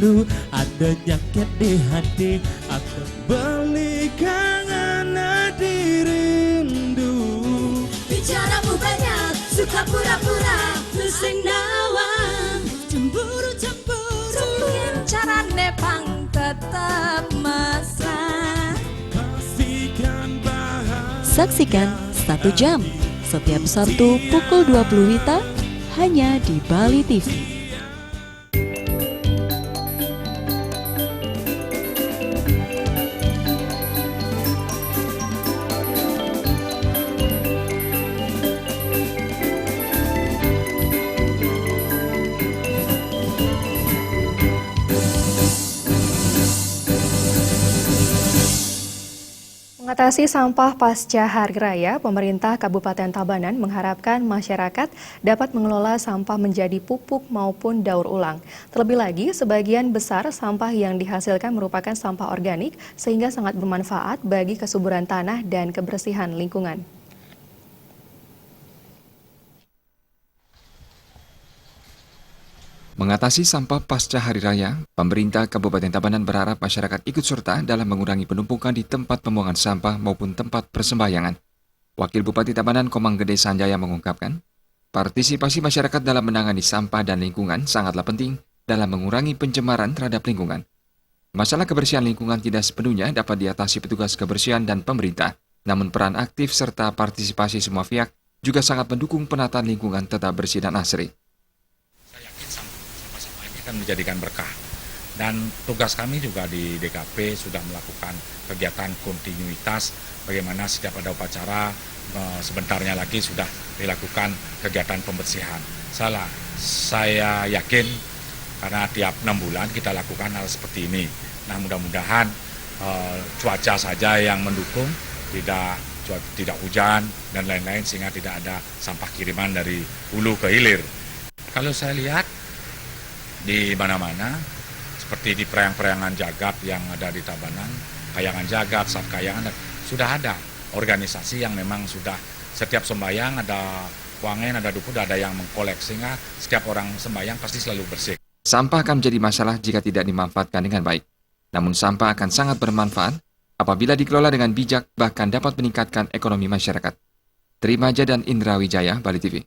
rindu, ada jaket di hati, aku belikan anak dirindu. Bicaramu banyak, suka pura-pura, pusing nawang, cemburu-cemburu, carane pang tetap mesra. Pastikan bahagia. Saksikan 1 jam setiap Sabtu pukul 20 WITA hanya di Bali TV. Mengatasi sampah pasca Hari Raya, pemerintah Kabupaten Tabanan mengharapkan masyarakat dapat mengelola sampah menjadi pupuk maupun daur ulang. Terlebih lagi, sebagian besar sampah yang dihasilkan merupakan sampah organik sehingga sangat bermanfaat bagi kesuburan tanah dan kebersihan lingkungan. Mengatasi sampah pasca Hari Raya, pemerintah Kabupaten Tabanan berharap masyarakat ikut serta dalam mengurangi penumpukan di tempat pembuangan sampah maupun tempat persembahyangan. Wakil Bupati Tabanan Komang Gede Sanjaya mengungkapkan, partisipasi masyarakat dalam menangani sampah dan lingkungan sangatlah penting dalam mengurangi pencemaran terhadap lingkungan. Masalah kebersihan lingkungan tidak sepenuhnya dapat diatasi petugas kebersihan dan pemerintah, namun peran aktif serta partisipasi semua pihak juga sangat mendukung penataan lingkungan tetap bersih dan asri. Kan menjadikan berkah, dan tugas kami juga di DKP sudah melakukan kegiatan kontinuitas bagaimana setiap ada upacara sebentarnya lagi sudah dilakukan kegiatan pembersihan. Saya yakin karena tiap 6 bulan kita lakukan hal seperti ini. Nah, mudah-mudahan cuaca saja yang mendukung, tidak hujan dan lain-lain sehingga tidak ada sampah kiriman dari hulu ke hilir. Kalau saya lihat di mana-mana, seperti di perayaan-perayangan jagat yang ada di Tabanan, kayangan jagat, saat kayangan, sudah ada organisasi yang memang sudah setiap sembahyang ada wangen, ada dukun, ada yang mengkolek, sehingga setiap orang sembahyang pasti selalu bersih. Sampah akan menjadi masalah jika tidak dimanfaatkan dengan baik. Namun sampah akan sangat bermanfaat apabila dikelola dengan bijak, bahkan dapat meningkatkan ekonomi masyarakat. Trimaja dan Indra Wijaya, Bali TV.